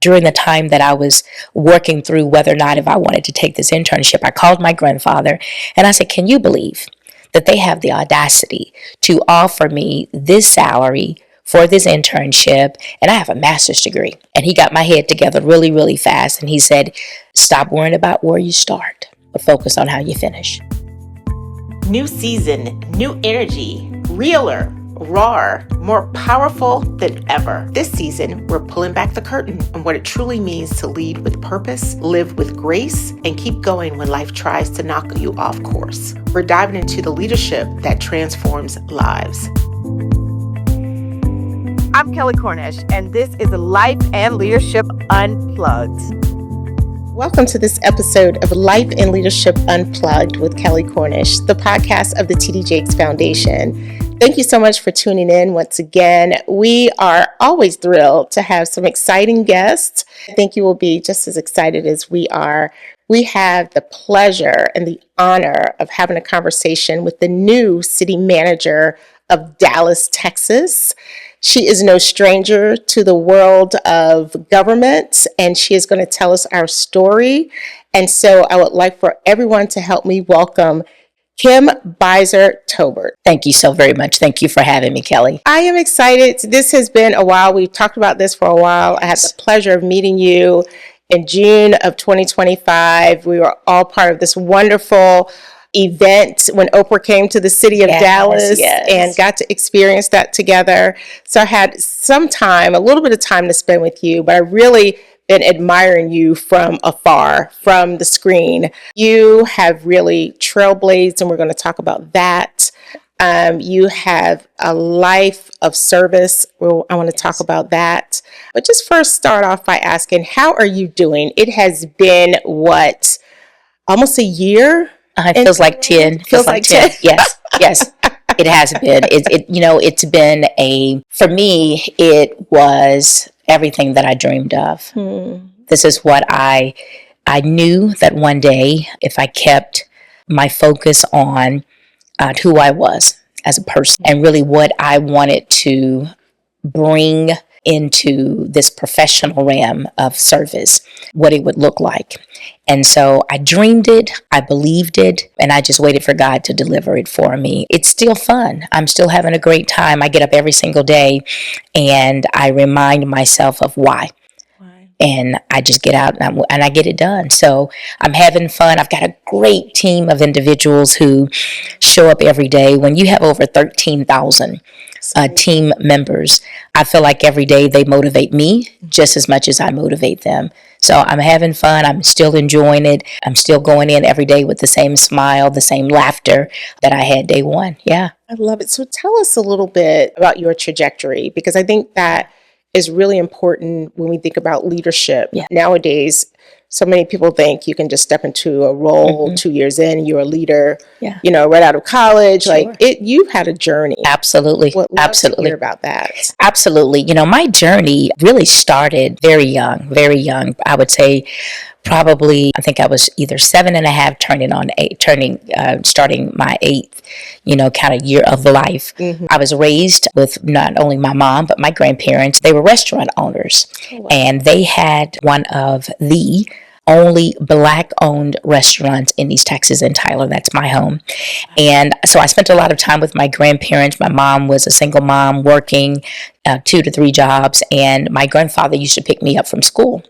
During the time that I was working through whether or not if I wanted to take this internship, I called my grandfather and I said, can you believe that they have the audacity to offer me this salary for this internship, and I have a master's degree? And he got my head together really, really fast, and he said, stop worrying about where you start, but focus on how you finish. New season, new energy, realer, rawer, more powerful than ever. This season, we're pulling back the curtain on what it truly means to lead with purpose, live with grace, and keep going when life tries to knock you off course. We're diving into the leadership that transforms lives. I'm Kelley Cornish, and this is Life and Leadership Unplugged. Welcome to this episode of Life and Leadership Unplugged with Kelley Cornish, the podcast of the T.D. Jakes Foundation. Thank you so much for tuning in once again. We are always thrilled to have some exciting guests. I think you will be just as excited as we are. We have the pleasure and the honor of having a conversation with the new city manager of Dallas, Texas. She is no stranger to the world of government, and she is going to tell us our story. And so I would like for everyone to help me welcome Kimberly Bizor Tolbert. Thank you so very much. Thank you for having me, Kelley. I am excited. This has been a while. We've talked about this for a while. I had the pleasure of meeting you in June of 2025. We were all part of this wonderful event when Oprah came to the city of Dallas and got to experience that together. So I had some time, a little bit of time to spend with you, but I really been admiring you from afar, from the screen. You have really trailblazed, and we're going to talk about that. You have a life of service. Well, I want to talk about that. But just first start off by asking, how are you doing? It has been, almost a year? It feels like 10. Feels like 10. Yes. It has been. It's been for me, it was everything that I dreamed of. This is what I knew that one day, if I kept my focus on who I was as a person and really what I wanted to bring into this professional realm of service, what it would look like. And so I dreamed it, I believed it, and I just waited for God to deliver it for me. It's still fun. I'm still having a great time. I get up every single day and I remind myself of why. And I just get out and I get it done. So I'm having fun. I've got a great team of individuals who show up every day. When you have over 13,000 team members, I feel like every day they motivate me just as much as I motivate them. So I'm having fun. I'm still enjoying it. I'm still going in every day with the same smile, the same laughter that I had day one. Yeah. I love it. So tell us a little bit about your trajectory, because I think that is really important when we think about leadership. Nowadays, so many people think you can just step into a role 2 years in, you're a leader, right out of college. Sure. You've had a journey. Absolutely. Absolutely. To hear about that. Absolutely. My journey really started very young. I would say probably, I think I was either 7.5 starting my 8th, kind of year of life. I was raised with not only my mom, but my grandparents. They were restaurant owners, and they had one of the only Black-owned restaurants in East Texas and Tyler. That's my home. And so I spent a lot of time with my grandparents. My mom was a single mom working 2 to 3 jobs, and my grandfather used to pick me up from school.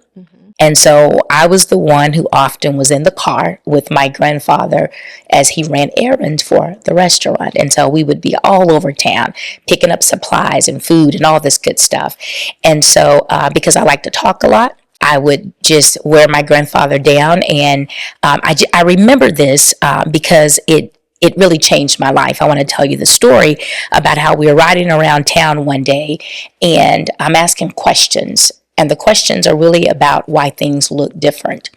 And so I was the one who often was in the car with my grandfather as he ran errands for the restaurant. And so we would be all over town picking up supplies and food and all this good stuff. And so because I like to talk a lot, I would just wear my grandfather down. And I remember this because it really changed my life. I want to tell you the story about how we were riding around town one day, and I'm asking questions. And the questions are really about why things look different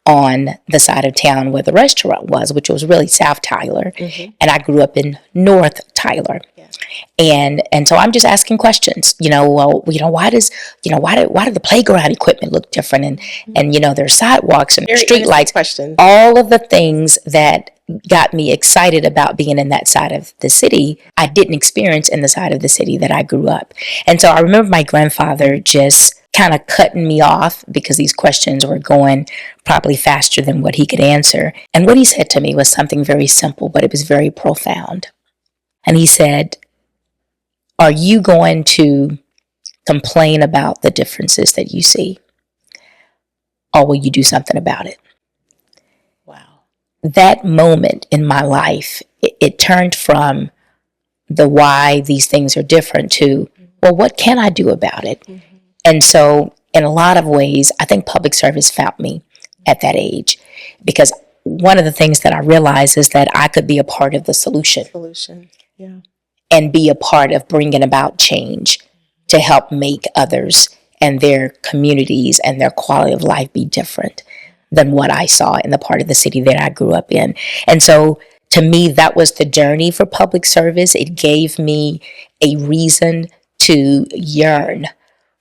on the side of town where the restaurant was, which was really South Tyler. And I grew up in North Tyler. And so I'm just asking questions, why do the playground equipment look different? And there's sidewalks and street lights, questions. all of the things that got me excited about being in that side of the city, I didn't experience in the side of the city that I grew up. And so I remember my grandfather just kind of cutting me off because these questions were going probably faster than what he could answer. And what he said to me was something very simple, but it was very profound. And he said, "Are you going to complain about the differences that you see? Or will you do something about it?" Wow. That moment in my life, it turned from the why these things are different to, well, what can I do about it? Mm-hmm. And so in a lot of ways, I think public service found me at that age, because one of the things that I realized is that I could be a part of the solution. Yeah. And be a part of bringing about change to help make others and their communities and their quality of life be different than what I saw in the part of the city that I grew up in. And so to me, that was the journey for public service. It gave me a reason to yearn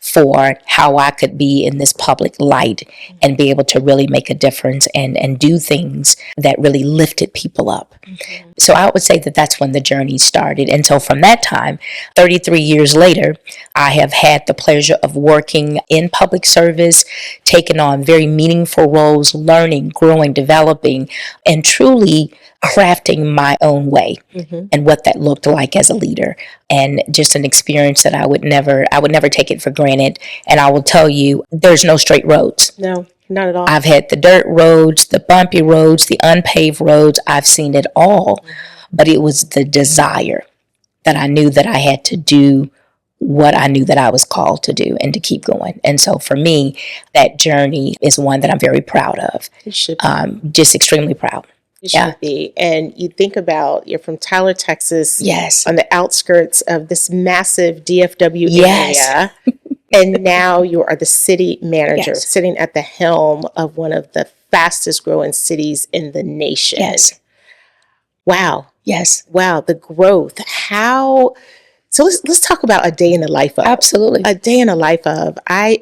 for how I could be in this public light and be able to really make a difference and do things that really lifted people up. Mm-hmm. So I would say that that's when the journey started. And so from that time, 33 years later, I have had the pleasure of working in public service, taking on very meaningful roles, learning, growing, developing, and truly crafting my own way and what that looked like as a leader, and just an experience that I would never take it for granted. And I will tell you, there's no straight roads. No, not at all. I've had the dirt roads, the bumpy roads, the unpaved roads. I've seen it all, but it was the desire that I knew that I had to do what I knew that I was called to do and to keep going. And so for me, that journey is one that I'm very proud of. You should be. Just extremely proud. You should be. And you think about, you're from Tyler, Texas. Yes. On the outskirts of this massive DFW Yes. area. And now you are the city manager, Yes. sitting at the helm of one of the fastest growing cities in the nation. Yes. Wow. Yes. Wow. The growth. So let's talk about a day in the life of. Absolutely. A day in the life of. I've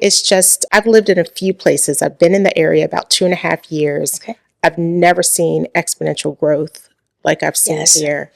lived in a few places. I've been in the area about 2.5 years. Okay. I've never seen exponential growth like I've seen Yes. here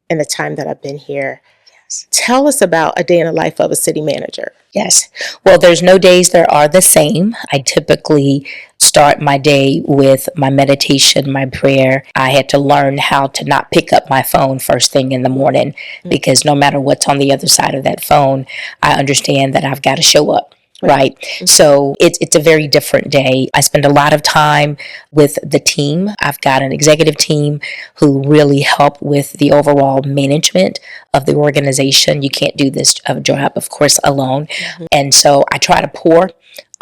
in the time that I've been here. Yes. Tell us about a day in the life of a city manager. Yes. Well, there's no days that are the same. I typically start my day with my meditation, my prayer. I had to learn how to not pick up my phone first thing in the morning, because no matter what's on the other side of that phone, I understand that I've got to show up. Right. So it's a very different day. I spend a lot of time with the team. I've got an executive team who really help with the overall management of the organization. You can't do this job, of course, alone. And so I try to pour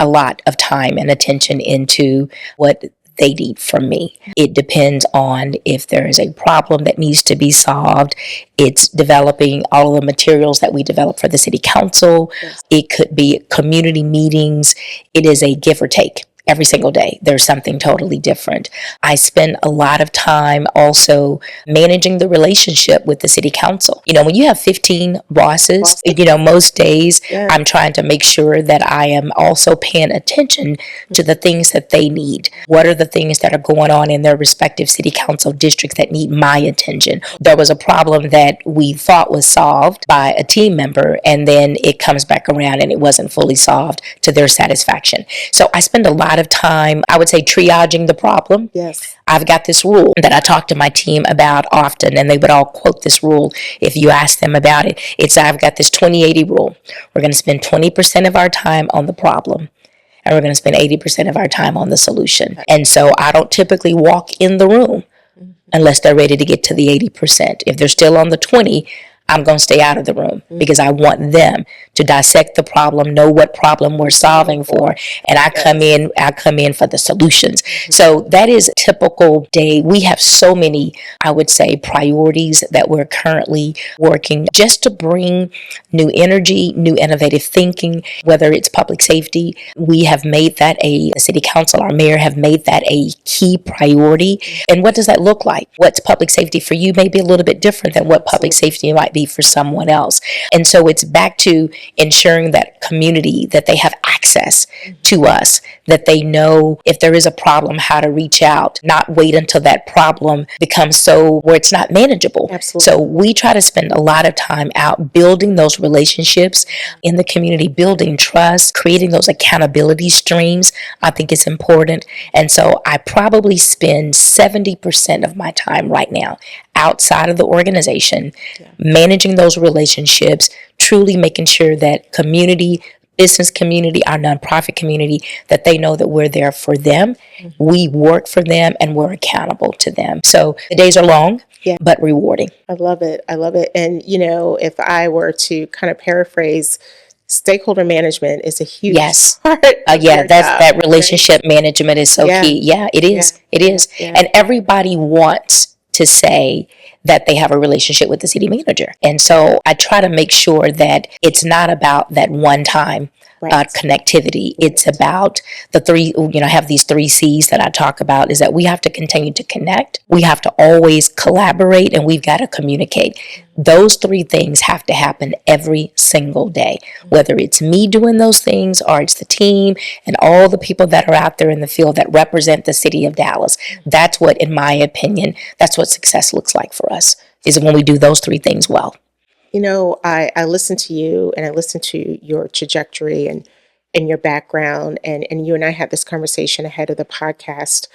a lot of time and attention into what they need from me. It depends on if there is a problem that needs to be solved. It's developing all of the materials that we develop for the city council. Yes. It could be community meetings. It is a give or take. Every single day, there's something totally different. I spend a lot of time also managing the relationship with the city council. When you have 15 bosses, most days I'm trying to make sure that I am also paying attention to the things that they need. What are the things that are going on in their respective city council districts that need my attention? There was a problem that we thought was solved by a team member, and then it comes back around and it wasn't fully solved to their satisfaction. So I spend a lot of time, I would say, triaging the problem. Yes. I've got this rule that I talk to my team about often, and they would all quote this rule if you ask them about it. I've got this 20-80 rule. We're going to spend 20% of our time on the problem, and we're going to spend 80% of our time on the solution. And so I don't typically walk in the room unless they're ready to get to the 80%. If they're still on the 20, I'm going to stay out of the room because I want them to dissect the problem, know what problem we're solving for, and I come in for the solutions. So that is a typical day. We have so many, I would say, priorities that we're currently working just to bring new energy, new innovative thinking, whether it's public safety. We have made that a city council, our mayor have made that a key priority. And what does that look like? What's public safety for you may be a little bit different than what public safety might might be for someone else. And so it's back to ensuring that community, that they have access to us, that they know if there is a problem, how to reach out, not wait until that problem becomes so where it's not manageable. Absolutely. So we try to spend a lot of time out building those relationships in the community, building trust, creating those accountability streams. I think it's important. And so I probably spend 70% of my time right now outside of the organization, managing those relationships, truly making sure that community, business community, our nonprofit community, that they know that we're there for them, we work for them, and we're accountable to them. So the days are long, but rewarding. I love it. I love it. And, you know, if I were to kind of paraphrase, stakeholder management is a huge part of your job, that relationship management is so key. Yeah, it is. It is. And everybody wants to say that they have a relationship with the city manager. And so I try to make sure that it's not about that one time connectivity. It's about the three, I have these 3 C's that I talk about, is that we have to continue to connect. We have to always collaborate, and we've got to communicate. Those 3 things have to happen every single day, whether it's me doing those things or it's the team and all the people that are out there in the field that represent the city of Dallas. That's what, in my opinion, that's what success looks like for us, is when we do those 3 things well. You know, I listen to you and I listen to your trajectory and your background, and you and I had this conversation ahead of the podcast.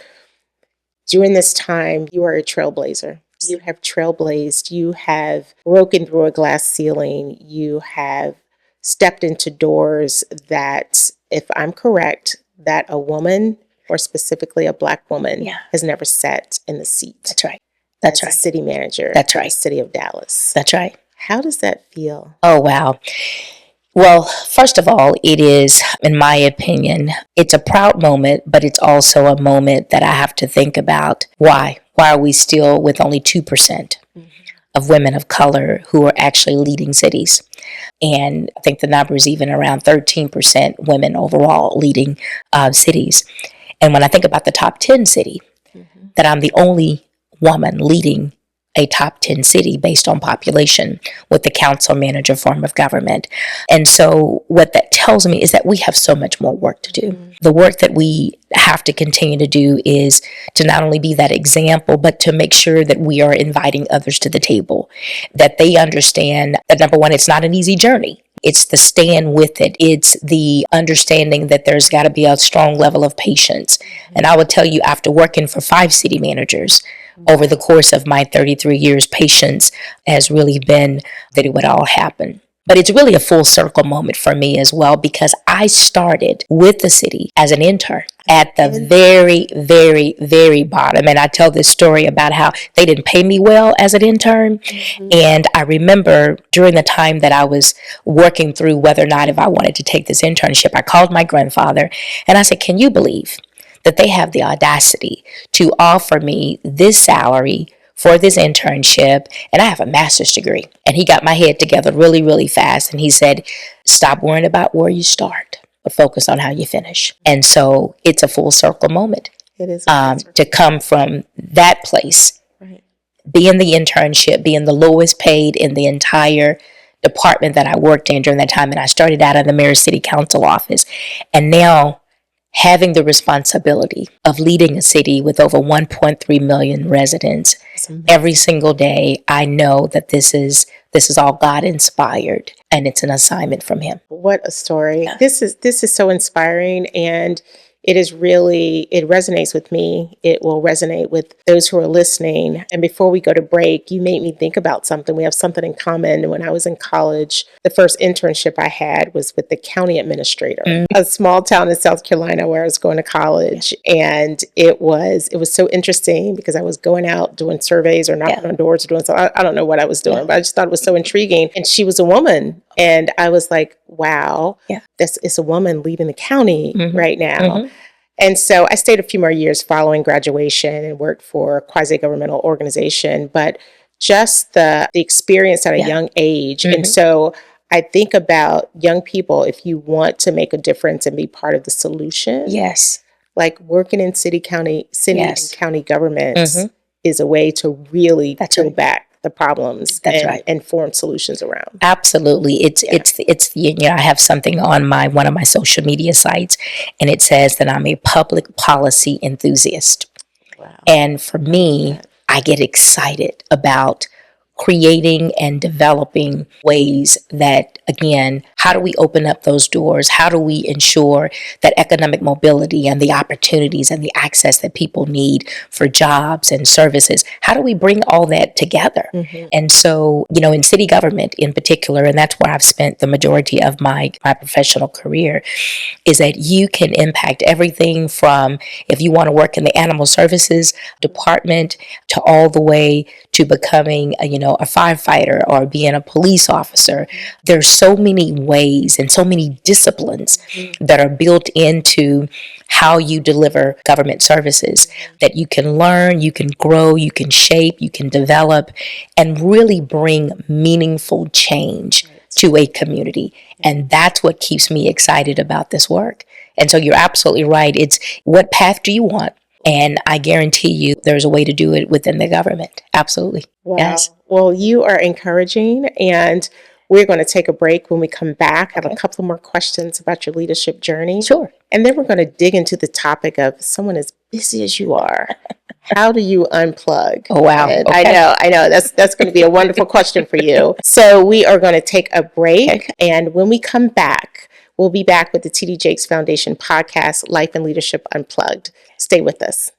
During this time, you are a trailblazer. You have trailblazed. You have broken through a glass ceiling. You have stepped into doors that, if I'm correct, that a woman, or specifically a Black woman, has never sat in the seat. That's right. That's right. As a city manager. That's right. In the city of Dallas. That's right. How does that feel? Oh, wow. Well, first of all, it is, in my opinion, it's a proud moment, but it's also a moment that I have to think about. Why? Why are we still with only 2% of women of color who are actually leading cities? And I think the number is even around 13% women overall leading cities. And when I think about the top 10 city, that I'm the only woman leading a top 10 city based on population with the council manager form of government. And so what that tells me is that we have so much more work to do. The work that we have to continue to do is to not only be that example, but to make sure that we are inviting others to the table, that they understand that, number one, it's not an easy journey. It's the stand with it. It's the understanding that there's got to be a strong level of patience. And I will tell you, after working for 5 city managers over the course of my 33 years, patience has really been that it would all happen. But it's really a full circle moment for me as well, because I started with the city as an intern at the very, very, very bottom. And I tell this story about how they didn't pay me well as an intern. And I remember during the time that I was working through whether or not if I wanted to take this internship, I called my grandfather and I said, can you believe that they have the audacity to offer me this salary for this internship, and I have a master's degree? And he got my head together really, really fast. And he said, stop worrying about where you start, but focus on how you finish. And so it's a full circle moment. It is to come from that place, being the internship, being the lowest paid in the entire department that I worked in during that time. And I started out in the mayor's city council office. And now having the responsibility of leading a city with over 1.3 million residents every single day, I know that this is all God inspired, and it's an assignment from Him. What a story! Yeah. This is so inspiring, and it resonates with me. It will resonate with those who are listening. And before we go to break, you made me think about something. We have something in common. When I was in college, the first internship I had was with the county administrator, a small town in South Carolina where I was going to college. And it was so interesting because I was going out doing surveys or knocking on doors or doing something. I don't know what I was doing, but I just thought it was so intriguing. And she was a woman. And I was like, wow, this is a woman leading the county right now. And so I stayed a few more years following graduation and worked for a quasi-governmental organization, but just the experience at a young age. And so I think about young people, if you want to make a difference and be part of the solution, like working in city and county governments is a way to really go back the problems and form solutions around. Absolutely. It's I have something on one of my social media sites, and it says that I'm a public policy enthusiast. Wow. And for me, I get excited about creating and developing ways that, again, how do we open up those doors? How do we ensure that economic mobility and the opportunities and the access that people need for jobs and services, how do we bring all that together? Mm-hmm. And so, in city government in particular, and that's where I've spent the majority of my professional career, is that you can impact everything from, if you want to work in the animal services department, to all the way to becoming a firefighter or being a police officer. There's so many ways and so many disciplines that are built into how you deliver government services that you can learn, you can grow, you can shape, you can develop, and really bring meaningful change to a community. And that's what keeps me excited about this work. And so you're absolutely right. It's, what path do you want? And I guarantee you there's a way to do it within the government. Absolutely. Wow. Yes. Well, you are encouraging, and we're going to take a break. When we come back, I have a couple more questions about your leadership journey. Sure. And then we're going to dig into the topic of someone as busy as you are. How do you unplug? Oh, wow. And Okay. I know. That's going to be a wonderful question for you. So we are going to take a break. Okay. And when we come back, we'll be back with the TD Jakes Foundation podcast, Life and Leadership Unplugged. Stay with us.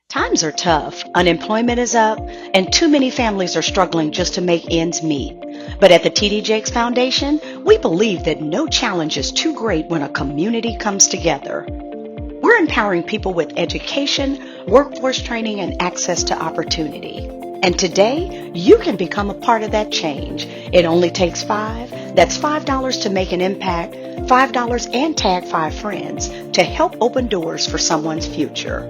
Times are tough. Unemployment is up, and too many families are struggling just to make ends meet. But at the TD Jakes Foundation, we believe that no challenge is too great when a community comes together. We're empowering people with education, workforce training, and access to opportunity. And today, you can become a part of that change. It only takes $5. That's $5 to make an impact, $5 and tag 5 friends to help open doors for someone's future.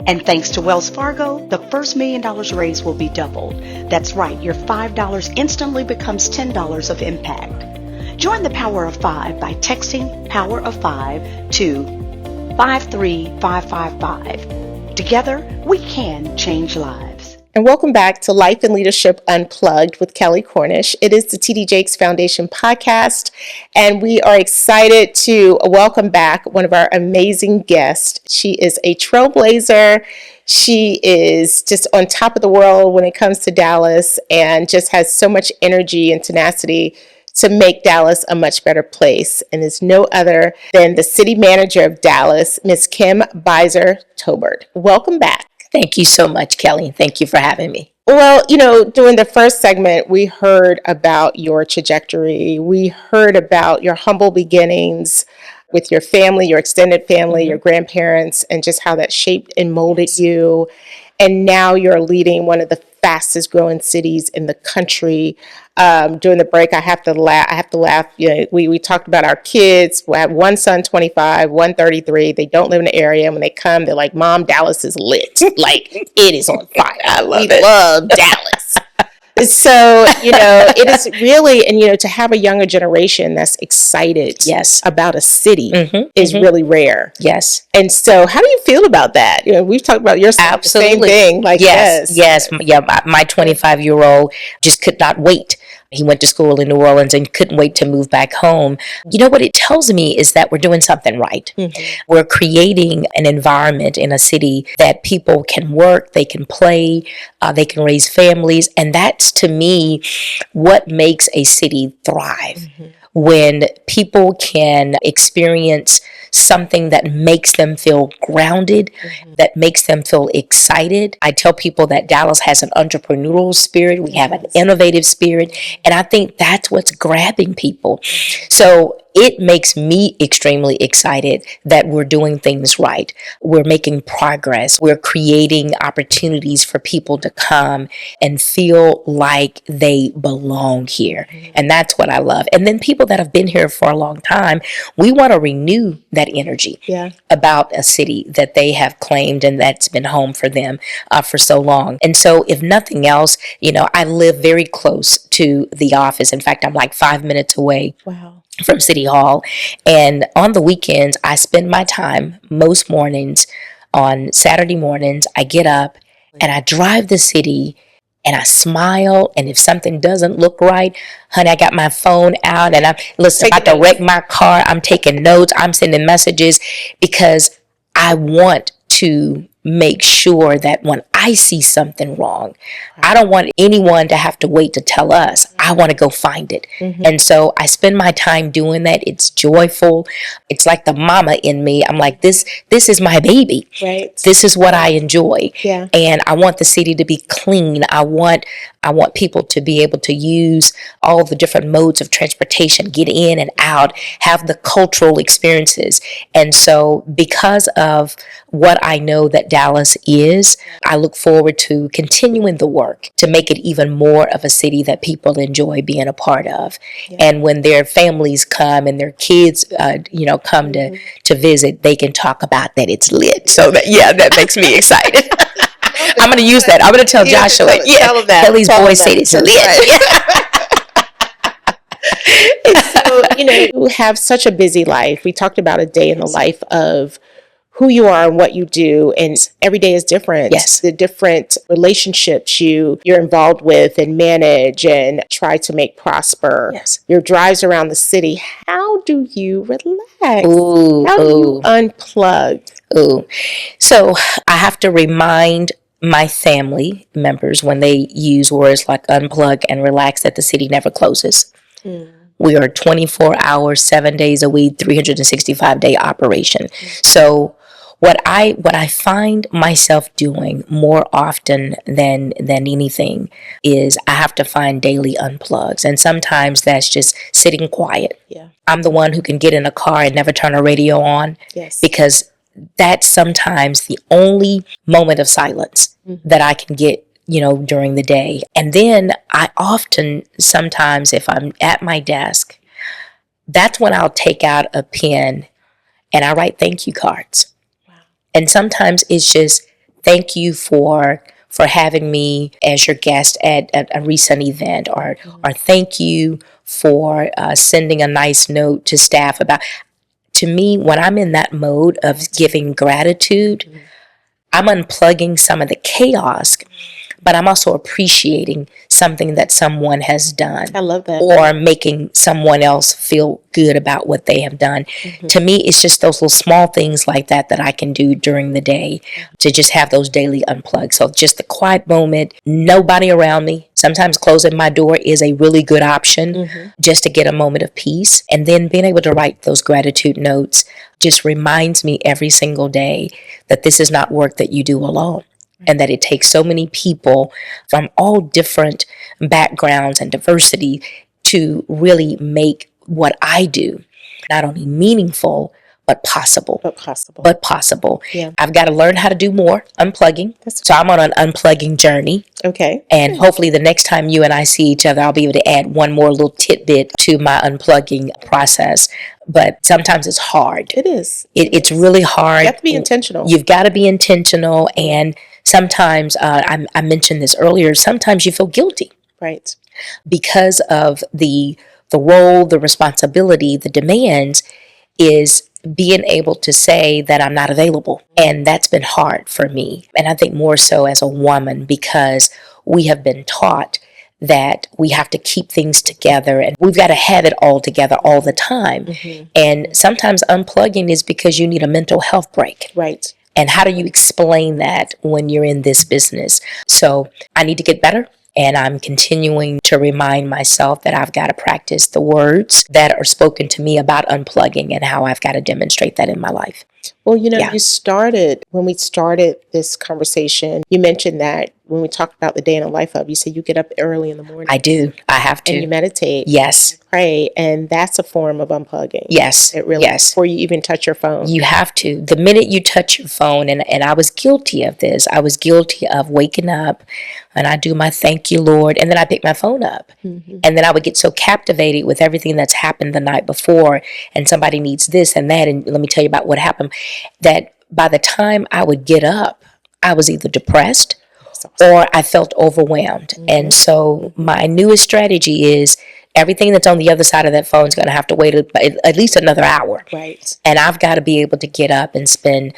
And thanks to Wells Fargo, the first $1 million raised will be doubled. That's right, your $5 instantly becomes $10 of impact. Join the Power of 5 by texting Power of 5 to 53555. Together, we can change lives. And welcome back to Life and Leadership Unplugged with Kelley Cornish. It is the TD Jakes Foundation podcast, and we are excited to welcome back one of our amazing guests. She is a trailblazer. She is just on top of the world when it comes to Dallas, and just has so much energy and tenacity to make Dallas a much better place, and is no other than the city manager of Dallas, Ms. Kimberly Bizor Tolbert. Welcome back. Thank you so much, Kelley. Thank you for having me. Well, during the first segment, we heard about your trajectory. We heard about your humble beginnings with your family, your extended family, your grandparents, and just how that shaped and molded you. And now you're leading one of the fastest growing cities in the country. During the break, I have to laugh. We talked about our kids. We have one son, 25, one 33. They don't live in the area. And when they come, they're like, Mom, Dallas is lit. Like, it is on fire. We love Dallas. So, it is really, and, to have a younger generation that's excited about a city is really rare. Yes. And so how do you feel about that? We've talked about your son, the same thing. Like, yes. Yeah, my 25-year-old just could not wait. He went to school in New Orleans and couldn't wait to move back home. You know what it tells me is that we're doing something right. We're creating an environment in a city that people can work, they can play, they can raise families. And that's, to me, what makes a city thrive. When people can experience something that makes them feel grounded, that makes them feel excited. I tell people that Dallas has an entrepreneurial spirit. We have an innovative spirit. And I think that's what's grabbing people. So it makes me extremely excited that we're doing things right. We're making progress. We're creating opportunities for people to come and feel like they belong here. And that's what I love. And then people that have been here for a long time, we want to renew that energy about a city that they have claimed and that's been home for them for so long. And so if nothing else, I live very close to the office. In fact, I'm like 5 minutes away. Wow. From City Hall. And on the weekends, I spend my time most mornings on Saturday mornings. I get up and I drive the city, and I smile. And if something doesn't look right, honey, I got my phone out and I'm about to wreck my car. I'm taking notes. I'm sending messages because I want to make sure that when I see something wrong, I don't want anyone to have to wait to tell us. I want to go find it. And so I spend my time doing that. It's joyful. It's like the mama in me. I'm like, this is my baby. Right. This is what I enjoy. Yeah. And I want the city to be clean. I want people to be able to use all the different modes of transportation, get in and out, have the cultural experiences. And so because of what I know that Dallas is, I look forward to continuing the work to make it even more of a city that people enjoy being a part of. Yeah. And when their families come and their kids, come to visit, they can talk about that it's lit. So that makes me excited. I'm going to use that. I'm going to tell Joshua. Kelley's voice said it's lit. So, you have such a busy life. We talked about a day in the life of who you are and what you do, and every day is different. Yes. The different relationships you're involved with and manage and try to make prosper. Yes. Your drives around the city. How do you relax? Ooh, How do you unplug? Ooh. So I have to remind my family members when they use words like unplug and relax that the city never closes. We are 24 hours, 7 days a week, 365-day operation. So what I find myself doing more often than anything is I have to find daily unplugs. And sometimes that's just sitting quiet. Yeah. I'm the one who can get in a car and never turn a radio on. Yes. Because that's sometimes the only moment of silence that I can get, during the day. And then I often, sometimes if I'm at my desk, that's when I'll take out a pen and I write thank you cards. Wow. And sometimes it's just thank you for having me as your guest at a recent event, or thank you for sending a nice note to staff about. To me, when I'm in that mode of giving gratitude, I'm unplugging some of the chaos, but I'm also appreciating something that someone has done. I love that. Or making someone else feel good about what they have done. To me, it's just those little small things like that I can do during the day to just have those daily unplugs. So just the quiet moment, nobody around me. Sometimes closing my door is a really good option just to get a moment of peace. And then being able to write those gratitude notes just reminds me every single day that this is not work that you do alone. And that it takes so many people from all different backgrounds and diversity to really make what I do not only meaningful, but possible. Yeah. I've got to learn how to do more unplugging. So I'm on an unplugging journey. Okay. And hopefully the next time you and I see each other, I'll be able to add one more little tidbit to my unplugging process. But sometimes it's hard. It is. It's really hard. You have to be intentional. You've got to be intentional. And sometimes, I mentioned this earlier, sometimes you feel guilty. Right. Because of the role, the responsibility, the demands is being able to say that I'm not available. And that's been hard for me. And I think more so as a woman, because we have been taught that we have to keep things together and we've got to have it all together all the time. And sometimes unplugging is because you need a mental health break. Right. And how do you explain that when you're in this business? So I need to get better. And I'm continuing to remind myself that I've got to practice the words that are spoken to me about unplugging and how I've got to demonstrate that in my life. Well, you started, when we started this conversation, you mentioned that when we talked about the day in the life of, you said you get up early in the morning. I do. I have to. And you meditate. Yes. And pray. And that's a form of unplugging. Yes. It really yes. Before you even touch your phone. You have to. The minute you touch your phone, and I was guilty of this. I was guilty of waking up and I do my thank you, Lord. And then I pick my phone up. And then I would get so captivated with everything that's happened the night before. And somebody needs this and that. And let me tell you about what happened. That by the time I would get up, I was either depressed or I felt overwhelmed. And so my newest strategy is everything that's on the other side of that phone is going to have to wait at least another hour. Right. And I've got to be able to get up and spend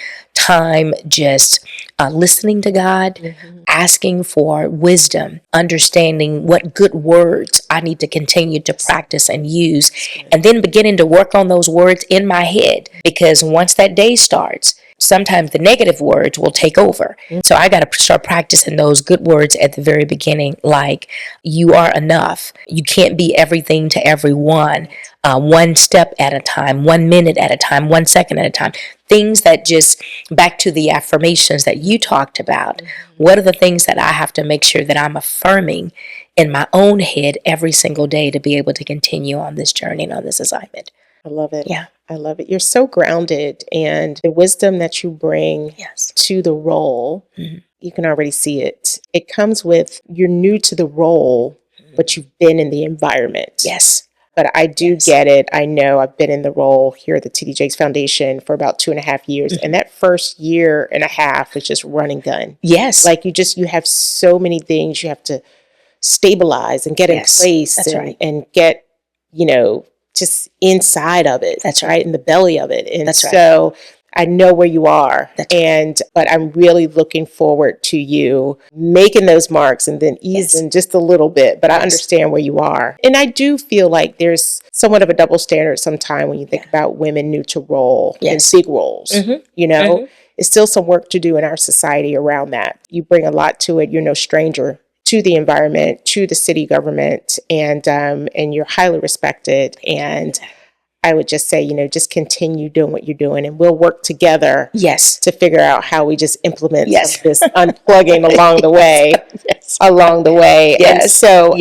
time just listening to God, asking for wisdom, understanding what good words I need to continue to practice and use, and then beginning to work on those words in my head. Because once that day starts, sometimes the negative words will take over. So I got to start practicing those good words at the very beginning, like, you are enough. You can't be everything to everyone. One step at a time, 1 minute at a time, 1 second at a time. Things that just, back to the affirmations that you talked about. What are the things that I have to make sure that I'm affirming in my own head every single day to be able to continue on this journey and on this assignment? I love it. Yeah. I love it. You're so grounded, and the wisdom that you bring to the role, you can already see it. It comes with, you're new to the role, but you've been in the environment. Yes. But I do get it. I know I've been in the role here at the TD Jakes Foundation for about 2.5 years. And that first year and a half was just run and gun. Yes. Like you have so many things you have to stabilize and get in place. That's right. And get, just inside of it. That's right. In the belly of it. And That's right. so I know where you are. But I'm really looking forward to you making those marks and then easing just a little bit. But I understand where you are. And I do feel like there's somewhat of a double standard sometimes when you think about women new to role and big roles. It's still some work to do in our society around that. You bring a lot to it. You're no stranger to the environment, to the city government, and you're highly respected. And I would just say, just continue doing what you're doing, and we'll work together to figure out how we just implement some of this unplugging along the way. And so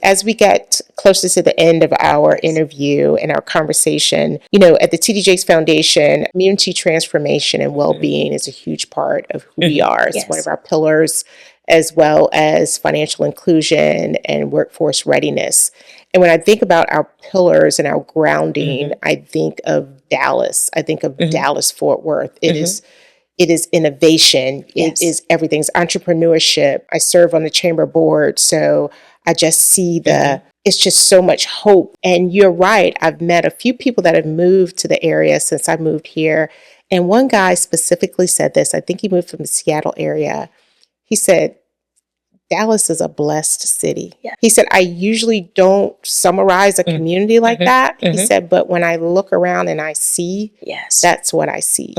as we get closer to the end of our interview and our conversation, at the TD Jakes Foundation, community transformation and well-being is a huge part of who we are. It's one of our pillars, as well as financial inclusion and workforce readiness. And when I think about our pillars and our grounding, I think of Dallas. I think of Dallas-Fort Worth. It is innovation. It is everything's entrepreneurship. I serve on the chamber board, so I just see it's just so much hope. And you're right. I've met a few people that have moved to the area since I moved here. And one guy specifically said this. I think he moved from the Seattle area. He said, Dallas is a blessed city. Yeah. He said, I usually don't summarize a community like that. He said, but when I look around and I see, that's what I see.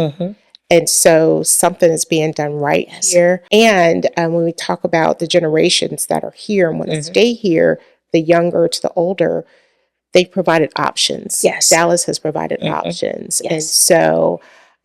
And so something is being done right here. And when we talk about the generations that are here and want to stay here, the younger to the older, they've provided options. Dallas has provided options. And so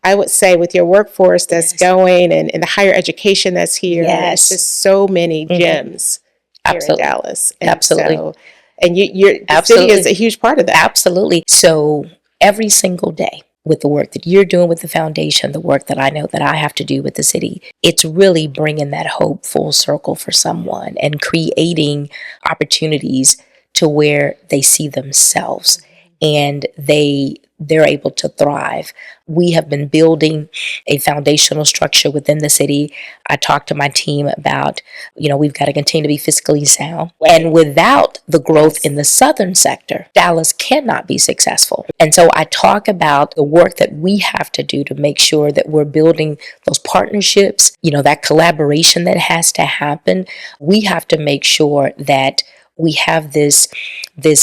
I would say with your workforce that's going and the higher education that's here, it's just so many gems here in Dallas. And so, and the city is a huge part of that. Absolutely. So every single day with the work that you're doing with the foundation, the work that I know that I have to do with the city, it's really bringing that hope full circle for someone and creating opportunities to where they see themselves and they're able to thrive. We have been building a foundational structure within the city. I talked to my team about, we've got to continue to be fiscally sound. And without the growth in the southern sector, Dallas cannot be successful. And so I talk about the work that we have to do to make sure that we're building those partnerships, that collaboration that has to happen. We have to make sure that we have this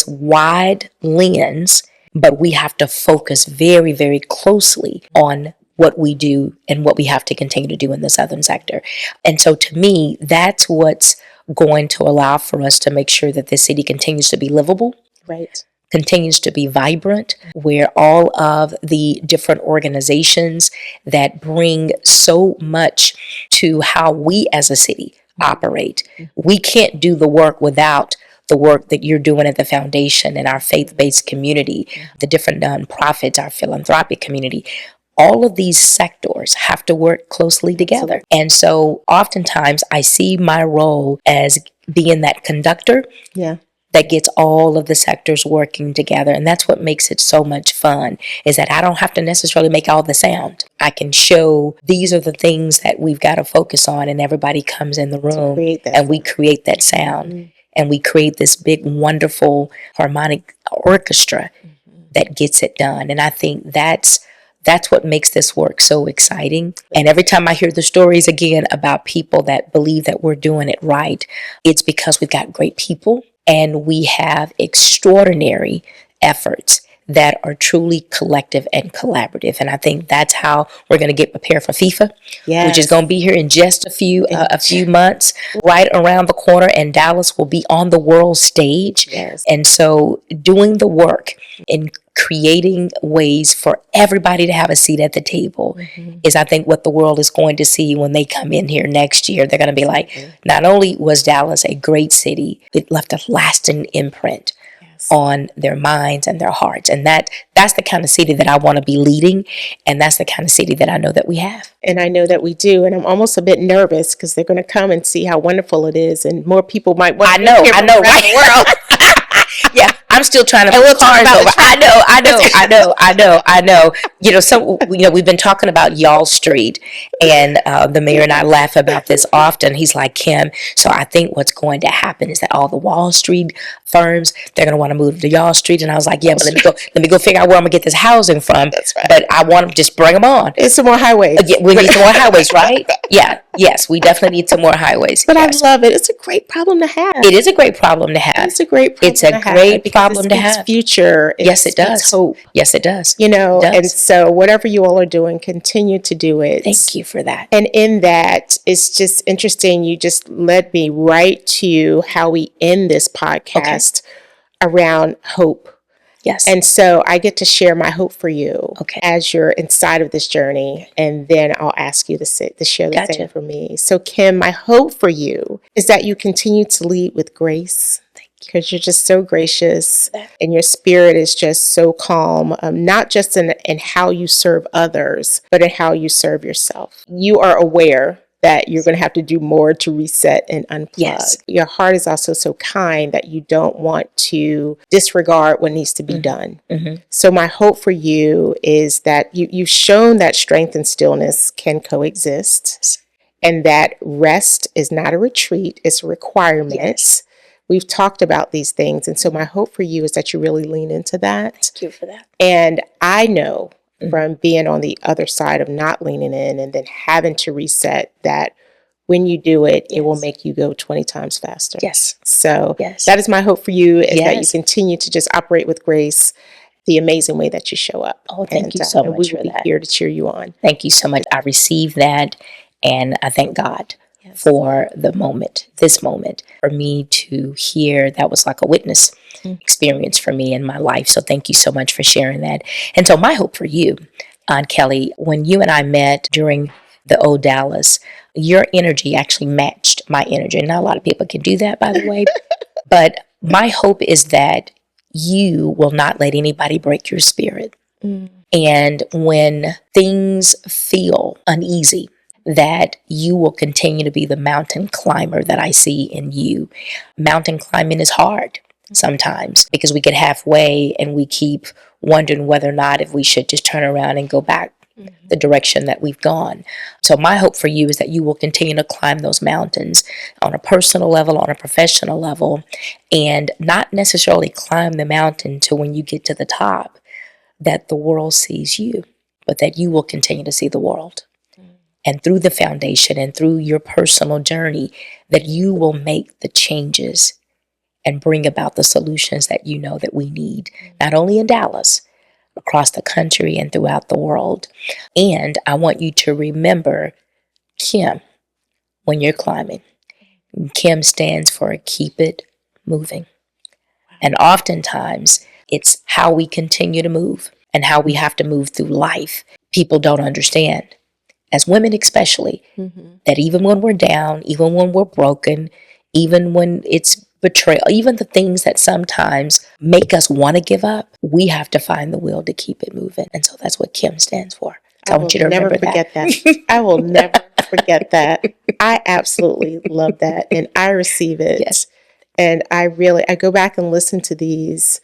wide lens, but we have to focus very, very closely on what we do and what we have to continue to do in the southern sector. And so to me, that's what's going to allow for us to make sure that the city continues to be livable, continues to be vibrant, where all of the different organizations that bring so much to how we as a city operate. We can't do the work without the work that you're doing at the foundation and our faith-based community, the different nonprofits, our philanthropic community. All of these sectors have to work closely together. And so oftentimes I see my role as being that conductor that gets all of the sectors working together. And that's what makes it so much fun, is that I don't have to necessarily make all the sound. I can show these are the things that we've got to focus on, and everybody comes in the room and we create that sound. And we create this big, wonderful harmonic orchestra that gets it done. And I think that's That's what makes this work so exciting. And every time I hear the stories again about people that believe that we're doing it right, it's because we've got great people and we have extraordinary efforts that are truly collective and collaborative. And I think that's how we're going to get prepared for FIFA, which is going to be here in just a few months, right around the corner. And Dallas will be on the world stage. Yes. And so doing the work in creating ways for everybody to have a seat at the table is, I think, what the world is going to see when they come in here next year. They're going to be like, not only was Dallas a great city, it left a lasting imprint on their minds and their hearts. And that's the kind of city that I want to be leading. And that's the kind of city that I know that we have. And I know that we do. And I'm almost a bit nervous because they're going to come and see how wonderful it is. And more people might want to I know, right? The world. Yeah, I'm still trying to put cars over. I know. We've been talking about Y'all Street, and the mayor and I laugh about this often. He's like, Kim, so I think what's going to happen is that all the Wall Street firms, they're going to want to move to Y'all Street. And I was like, yeah, but let me go figure out where I'm going to get this housing from. That's right. But I want to just bring them on. It's some more highways. We need some more highways, right? Yeah. Yes, we definitely need some more highways. But yes. I love it. It's a great problem to have. It is a great problem to have. It's a great problem It's a great problem to have. Future. Yes, it does. Hope. Yes, it does. And so whatever you all are doing, continue to do it. Thank you for that. And in that, it's just interesting. You just led me right to how we end this podcast around hope. Yes. And so I get to share my hope for you as you're inside of this journey. And then I'll ask you to share the same for me. So Kim, my hope for you is that you continue to lead with grace. Because you're just so gracious and your spirit is just so calm, not just in how you serve others, but in how you serve yourself. You are aware that you're going to have to do more to reset and unplug. Yes. Your heart is also so kind that you don't want to disregard what needs to be done. So my hope for you is that you've shown that strength and stillness can coexist and that rest is not a retreat, it's a requirement. Yes. We've talked about these things. And so my hope for you is that you really lean into that. Thank you for that. And I know from being on the other side of not leaning in and then having to reset that when you do it, it will make you go 20 times faster. Yes. So that is my hope for you is that you continue to just operate with grace the amazing way that you show up. Oh, thank you so much for that. We will be here to cheer you on. Thank you so much. I received that and I thank God. For this moment, for me to hear that was like a witness experience for me in my life. So thank you so much for sharing that. And so my hope for you, Aunt Kelley, when you and I met during the Old Dallas, your energy actually matched my energy. And not a lot of people can do that, by the way. But my hope is that you will not let anybody break your spirit. And when things feel uneasy, that you will continue to be the mountain climber that I see in you. Mountain climbing is hard sometimes because we get halfway and we keep wondering whether or not if we should just turn around and go back the direction that we've gone. So my hope for you is that you will continue to climb those mountains on a personal level, on a professional level, and not necessarily climb the mountain to when you get to the top that the world sees you, but that you will continue to see the world. And through the foundation and through your personal journey, that you will make the changes and bring about the solutions that you know that we need, not only in Dallas, across the country and throughout the world. And I want you to remember Kim when you're climbing. Kim stands for keep it moving. And oftentimes, it's how we continue to move and how we have to move through life. People don't understand. As women especially, that even when we're down, even when we're broken, even when it's betrayal, even the things that sometimes make us want to give up, we have to find the will to keep it moving. And so that's what Kim stands for. So I want you to remember that. I will never forget that. I absolutely love that. And I receive it. Yes. And I go back and listen to these.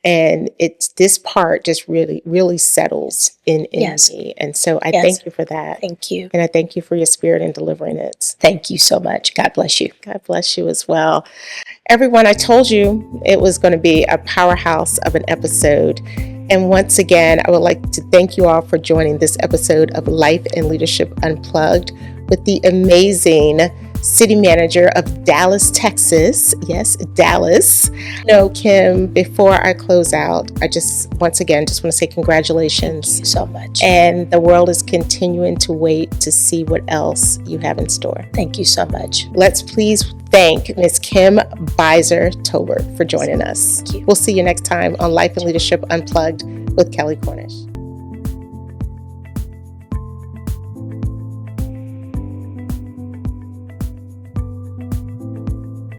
And this part just really, really settles in me. And so I thank you for that. Thank you. And I thank you for your spirit in delivering it. Thank you so much. God bless you. God bless you as well. Everyone, I told you it was going to be a powerhouse of an episode. And once again, I would like to thank you all for joining this episode of Life and Leadership Unplugged with the amazing city manager of Dallas, Texas. Yes, Dallas. Kim, before I close out, I just want to say congratulations. Thank you so much. And the world is continuing to wait to see what else you have in store. Thank you so much. Let's please thank Ms. Kim Bizor Tolbert for joining us. Thank you. We'll see you next time on Life and Leadership Unplugged with Kelley Cornish.